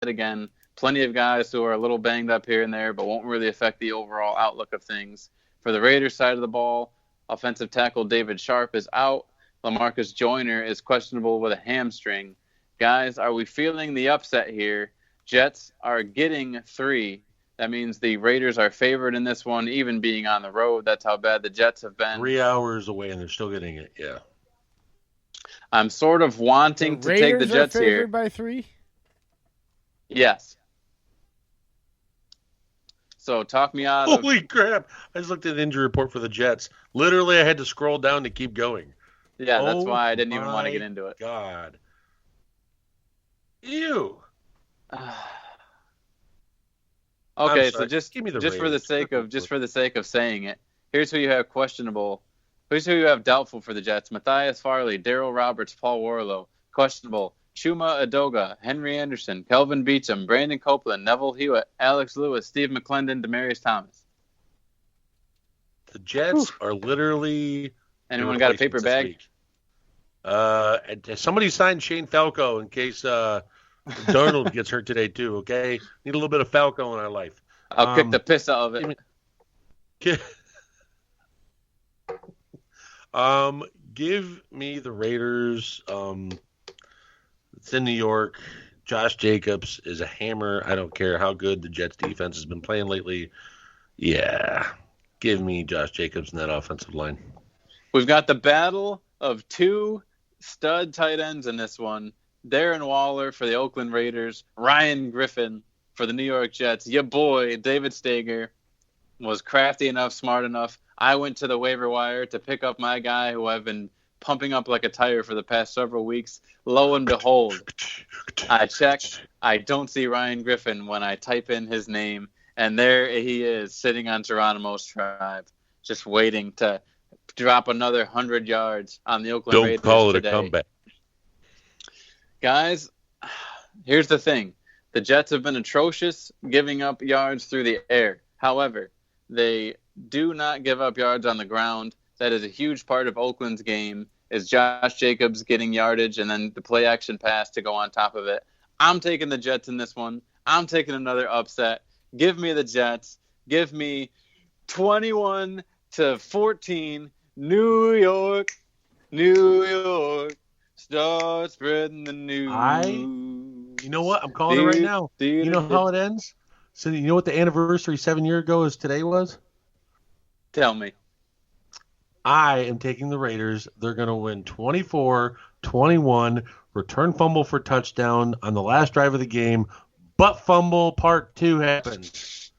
again. Plenty of guys who are a little banged up here and there, but won't really affect the overall outlook of things. For the Raiders side of the ball, offensive tackle David Sharp is out. LaMarcus Joyner is questionable with a hamstring. Guys, are we feeling the upset here? Jets are getting 3. That means the Raiders are favored in this one, even being on the road. That's how bad the Jets have been. 3 hours away, and they're still getting it, yeah. I'm sort of wanting to take the Jets are favored here. By 3? Yes. So talk me out of... Holy crap. I just looked at the injury report for the Jets. Literally, I had to scroll down to keep going. Yeah, that's why I didn't even want to get into it. God. Ew. Okay, so just give me the for the Raiders. sake of saying it, here's who you have questionable. Here's who you have doubtful for the Jets: Matthias Farley, Darryl Roberts, Paul Warlow. Questionable: Chuma Adoga, Henry Anderson, Kelvin Beachum, Brandon Copeland, Neville Hewitt, Alex Lewis, Steve McClendon, Demarius Thomas. The Jets are literally... Anyone got a paper bag? Somebody signed Shane Falco in case Darnold gets hurt today too, okay? Need a little bit of Falco in our life. I'll kick the piss out of it. Give me the Raiders. It's in New York. Josh Jacobs is a hammer. I don't care how good the Jets defense has been playing lately. Yeah. Give me Josh Jacobs in that offensive line. We've got the battle of 2 stud tight ends in this one. Darren Waller for the Oakland Raiders. Ryan Griffin for the New York Jets. Your boy, David Stager, was crafty enough, smart enough. I went to the waiver wire to pick up my guy who I've been pumping up like a tire for the past several weeks. Lo and behold, I check. I don't see Ryan Griffin when I type in his name. And there he is, sitting on Geronimo's tribe, just waiting to drop another 100 yards on the Oakland Raiders today. Don't call it a comeback. Guys, here's the thing. The Jets have been atrocious giving up yards through the air. However, they do not give up yards on the ground. That is a huge part of Oakland's game, is Josh Jacobs getting yardage and then the play action pass to go on top of it. I'm taking the Jets in this one. I'm taking another upset. Give me the Jets. Give me 21-14. New York. Start spreading the news. You know what? I'm calling it right now. You know how it ends? So you know what the anniversary 7 years ago is today was? Tell me. I am taking the Raiders. They're going to win 24-21. Return fumble for touchdown on the last drive of the game. Butt fumble part 2 happens.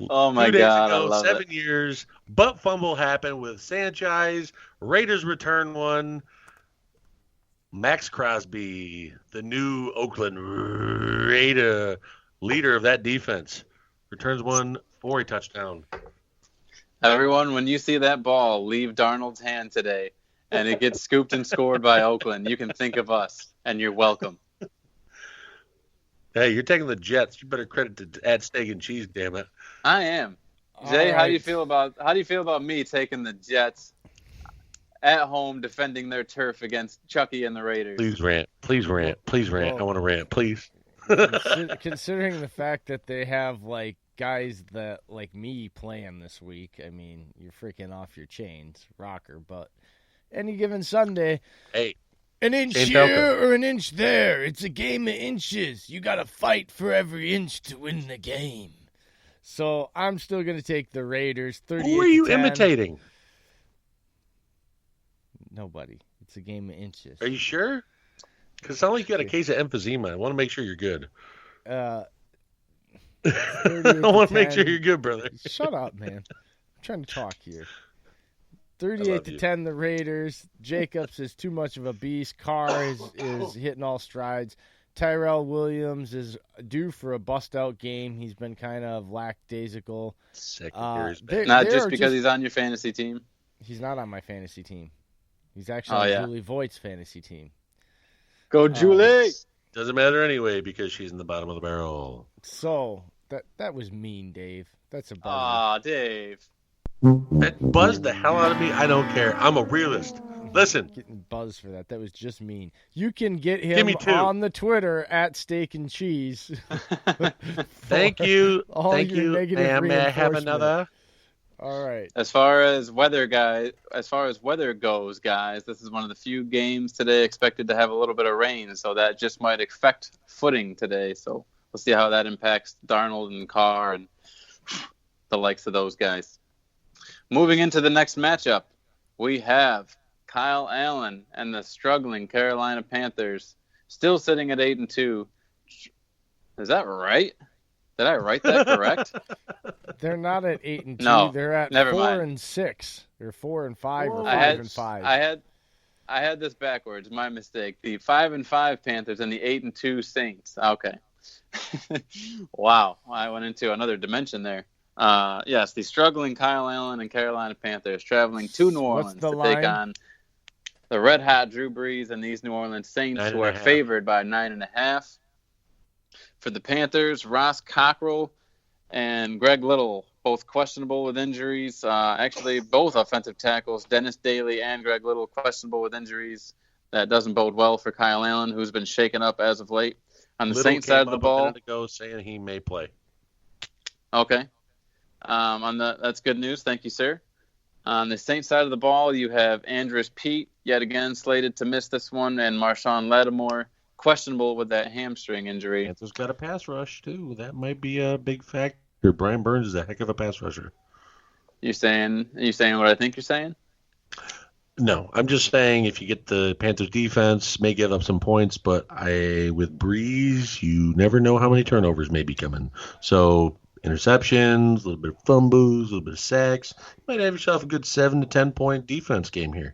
Oh, my 2 days God. ago, I love 7 it. years. Butt fumble happened with Sanchez. Raiders return one. Max Crosby, the new Oakland Raider leader of that defense, returns one for a touchdown. Everyone, when you see that ball leave Darnold's hand today and it gets scooped and scored by Oakland, you can think of us, and you're welcome. Hey, you're taking the Jets. You better credit to add steak and cheese, damn it. I am. Jay, how do you feel about me taking the Jets at home defending their turf against Chucky and the Raiders? Please rant. I want to rant, please. Considering the fact that they have like guys that like me playing this week, I mean, you're freaking off your chains, rocker. But any given Sunday, hey, an inch here or an inch there, it's a game of inches. You got to fight for every inch to win the game. So I'm still going to take the Raiders. 38-10. Who are you imitating? Nobody. It's a game of inches. Are you sure? Because it sounds like you got a case of emphysema. I want to make sure you're good. I want to make sure you're good, brother. Shut up, man. I'm trying to talk here. 38-10, the Raiders. Jacobs is too much of a beast. Carr is hitting all strides. Tyrell Williams is due for a bust-out game. He's been kind of lackadaisical. Not just because he's on your fantasy team? He's not on my fantasy team. He's actually on Julie Voigt's fantasy team. Go, Julie! Doesn't matter anyway because she's in the bottom of the barrel. So, that was mean, Dave. That's a buzzer. Aw, Dave. That buzzed the hell out of me. I don't care. I'm a realist. Listen. Getting buzzed for that. That was just mean. You can get Give him me 2. on the Twitter at Steak and Cheese. Thank you. Thank you. May I have another? All right. As far as weather goes, guys, this is one of the few games today expected to have a little bit of rain, so that just might affect footing today. So we'll see how that impacts Darnold and Carr and the likes of those guys. Moving into the next matchup, we have Kyle Allen and the struggling Carolina Panthers, still sitting at 8-2. Is that right? Did I write that correct? They're not at 8-2. No, they're at never 4-6. They're 4-5 or 5-5. I had this backwards. My mistake. The 5-5 Panthers and the 8-2 Saints. Okay. Wow, I went into another dimension there. Yes, the struggling Kyle Allen and Carolina Panthers traveling to New Orleans to take on the red hot Drew Brees and these New Orleans Saints, who are favored by 9.5. For the Panthers, Ross Cockrell and Greg Little, both questionable with injuries. Actually, both offensive tackles, Dennis Daly and Greg Little, questionable with injuries. That doesn't bode well for Kyle Allen, who's been shaken up as of late. On the Saints side of the ball, a minute ago saying he may play. Okay. That's good news. Thank you, sir. On the Saints side of the ball, you have Andrus Peat, yet again slated to miss this one, and Marshawn Lattimore, questionable with that hamstring injury. Panthers got a pass rush, too. That might be a big factor. Brian Burns is a heck of a pass rusher. You saying what I think you're saying? No, I'm just saying if you get the Panthers defense, may give up some points, but with Breeze, you never know how many turnovers may be coming. So interceptions, a little bit of fumbles, a little bit of sacks. You might have yourself a good 7 to 10 point defense game here.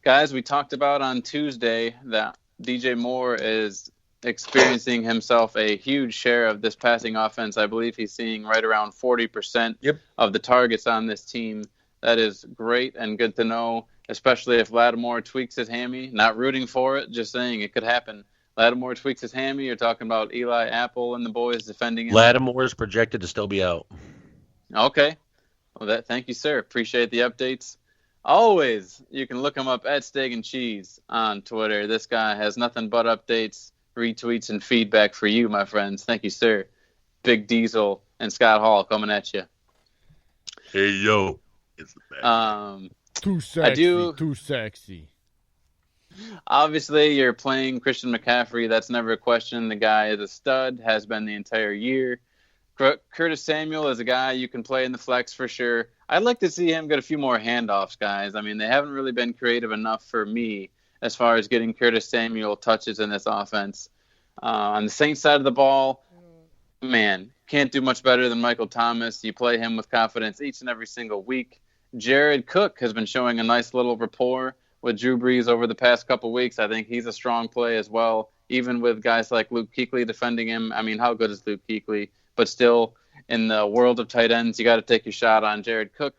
Guys, we talked about on Tuesday that DJ Moore is experiencing himself a huge share of this passing offense. I believe he's seeing right around 40% of the targets on this team. That is great and good to know, especially if Lattimore tweaks his hammy. Not rooting for it, just saying it could happen. Lattimore tweaks his hammy. You're talking about Eli Apple and the boys defending him. Lattimore is projected to still be out. Okay. Well, thank you, sir. Appreciate the updates. Always, you can look him up at Steak and Cheese on Twitter. This guy has nothing but updates, retweets, and feedback for you, my friends. Thank you, sir. Big Diesel and Scott Hall coming at you. Hey, yo. It's the best. Too sexy. Obviously, you're playing Christian McCaffrey. That's never a question. The guy is a stud, has been the entire year. Curtis Samuel is a guy you can play in the flex for sure. I'd like to see him get a few more handoffs, guys. I mean, they haven't really been creative enough for me as far as getting Curtis Samuel touches in this offense. On the Saints side of the ball, man, can't do much better than Michael Thomas. You play him with confidence each and every single week. Jared Cook has been showing a nice little rapport with Drew Brees over the past couple weeks. I think he's a strong play as well, even with guys like Luke Kuechly defending him. I mean, how good is Luke Kuechly? But still, in the world of tight ends, you got to take your shot on Jared Cook.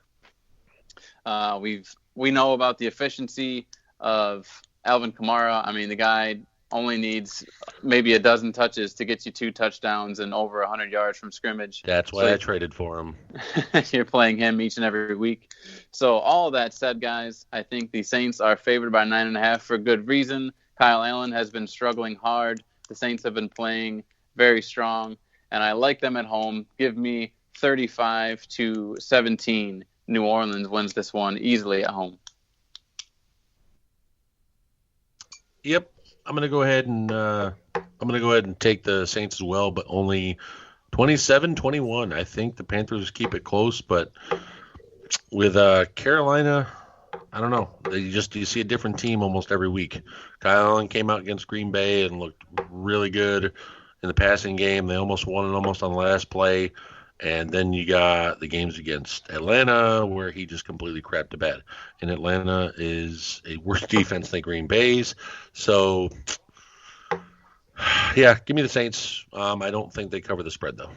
We know about the efficiency of Alvin Kamara. I mean, the guy only needs maybe a dozen touches to get you 2 touchdowns and over 100 yards from scrimmage. That's why I traded for him. You're playing him each and every week. So all that said, guys, I think the Saints are favored by 9.5 for good reason. Kyle Allen has been struggling hard. The Saints have been playing very strong, and I like them at home. Give me 35-17. New Orleans wins this one easily at home. Yep. I'm gonna go ahead and take the Saints as well, but only 27-21. I think the Panthers keep it close, but with Carolina, I don't know. You see a different team almost every week. Kyle Allen came out against Green Bay and looked really good in the passing game. They almost won it almost on the last play. And then you got the games against Atlanta where he just completely crapped the bed. And Atlanta is a worse defense than Green Bay's. So, yeah, give me the Saints. I don't think they cover the spread, though.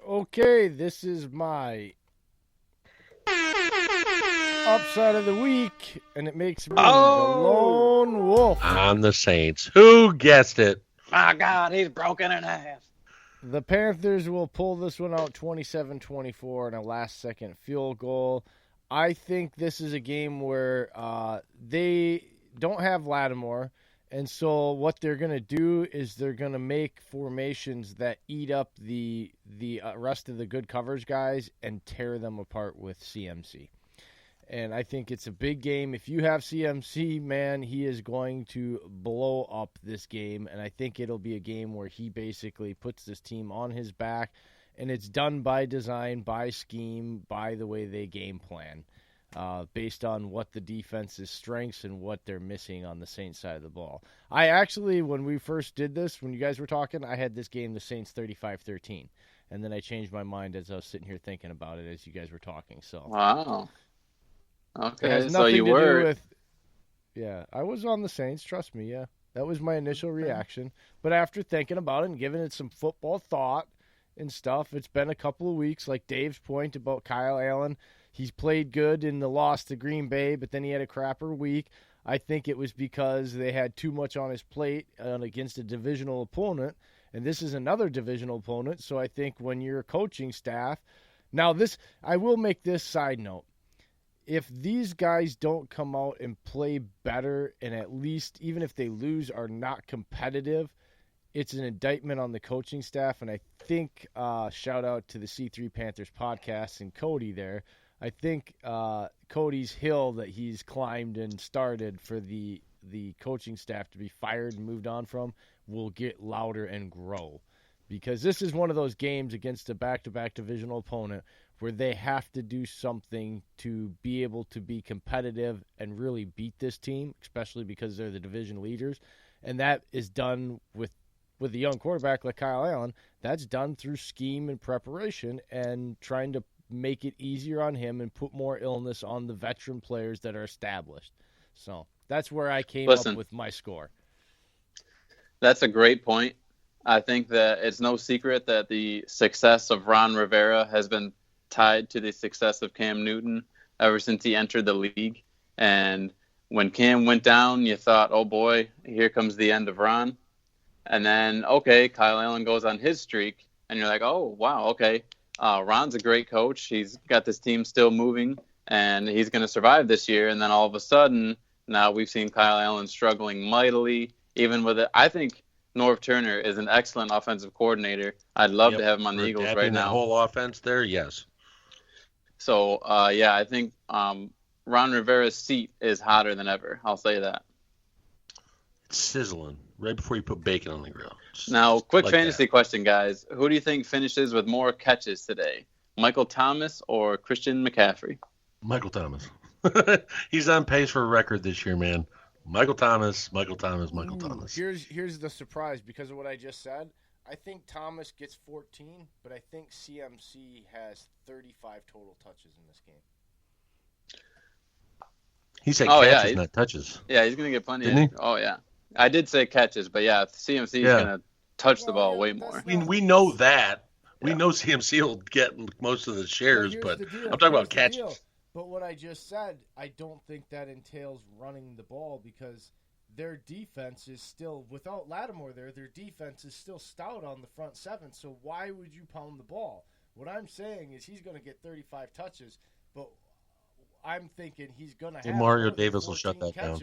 Okay, this is my upside of the week, and it makes me the lone wolf. On the Saints. Who guessed it? My God, he's broken in half. The Panthers will pull this one out 27-24 in a last-second field goal. I think this is a game where they don't have Lattimore, and so what they're going to do is they're going to make formations that eat up the rest of the good coverage guys and tear them apart with CMC. And I think it's a big game. If you have CMC, man, he is going to blow up this game, and I think it'll be a game where he basically puts this team on his back, and it's done by design, by scheme, by the way they game plan, based on what the defense's strengths and what they're missing on the Saints side of the ball. I actually, when we first did this, when you guys were talking, I had this game, the Saints 35-13, and then I changed my mind as I was sitting here thinking about it as you guys were talking. So Wow. it has Okay, nothing so you to were. do with. Yeah, I was on the Saints. Trust me. Yeah, that was my initial reaction. But after thinking about it and giving it some football thought and stuff, it's been a couple of weeks. Like Dave's point about Kyle Allen, he's played good in the loss to Green Bay, but then he had a crapper week. I think it was because they had too much on his plate against a divisional opponent, and this is another divisional opponent. So I think when you're a coaching staff, now this, I will make this side note. If these guys don't come out and play better, and at least, even if they lose, are not competitive, it's an indictment on the coaching staff. And I think, shout out to the C3 Panthers podcast and Cody there, I think Cody's hill that he's climbed and started for the coaching staff to be fired and moved on from will get louder and grow. Because this is one of those games against a back-to-back divisional opponent where they have to do something to be able to be competitive and really beat this team, especially because they're the division leaders. And that is done with a young quarterback like Kyle Allen. That's done through scheme and preparation and trying to make it easier on him and put more illness on the veteran players that are established. So that's where I came up with my score. That's a great point. I think that it's no secret that the success of Ron Rivera has been tied to the success of Cam Newton ever since he entered the league. And when Cam went down, you thought, oh boy, here comes the end of Ron. And then, okay, Kyle Allen goes on his streak, and you're like, oh, wow, okay. Ron's a great coach. He's got this team still moving, and he's going to survive this year. And then all of a sudden, now we've seen Kyle Allen struggling mightily, even with it. I think Norv Turner is an excellent offensive coordinator. I'd love to have him on the Eagles right now. The whole offense there, yes. So, yeah, I think Ron Rivera's seat is hotter than ever. I'll say that. It's sizzling right before you put bacon on the grill. Just now, quick fantasy question, guys. Who do you think finishes with more catches today? Michael Thomas or Christian McCaffrey? Michael Thomas. He's on pace for a record this year, man. Michael Thomas. Here's the surprise because of what I just said. I think Thomas gets 14, but I think CMC has 35 total touches in this game. He said catches, not touches. Yeah, he's going to get plenty. Oh, yeah. I did say catches, but yeah, CMC is going to touch the ball way more. I mean, we know that. We know CMC will get most of the shares, but I'm talking about catches. But what I just said, I don't think that entails running the ball because their defense is still, without Lattimore there, their defense is still stout on the front seven. So why would you pound the ball? What I'm saying is he's going to get 35 touches, but I'm thinking he's going to have Mario Davis will shut that down.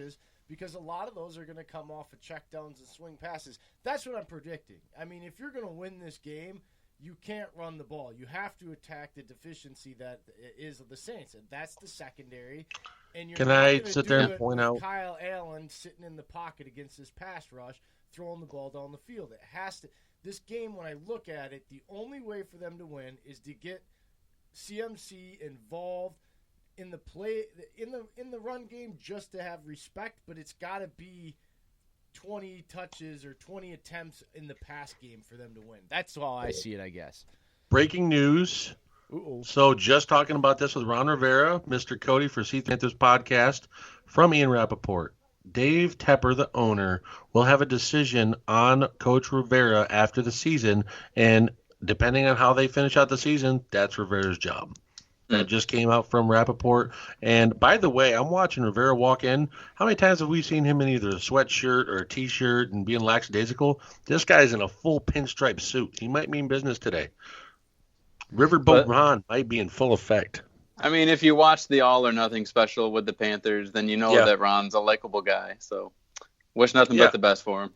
Because a lot of those are going to come off of checkdowns and swing passes. That's what I'm predicting. I mean, if you're going to win this game, you can't run the ball. You have to attack the deficiency that is the Saints, and that's the secondary. And you're Can I sit there and point out Kyle Allen sitting in the pocket against this pass rush, throwing the ball down the field? It has to. This game, when I look at it, the only way for them to win is to get CMC involved in the play in the run game just to have respect, but it's got to be 20 touches or 20 attempts in the pass game for them to win. That's how I see it, I guess. Breaking news. Uh-oh. So just talking about this with Ron Rivera, Mr. Cody for C3 Panthers podcast from Ian Rappaport. Dave Tepper, the owner, will have a decision on Coach Rivera after the season, and depending on how they finish out the season, that's Rivera's job. That just came out from Rappaport. And by the way, I'm watching Rivera walk in. How many times have we seen him in either a sweatshirt or a T-shirt and being lackadaisical? This guy's in a full pinstripe suit. He might mean business today. Riverboat Ron might be in full effect. I mean, if you watch the All or Nothing special with the Panthers, then you know that Ron's a likable guy. So wish nothing but the best for him.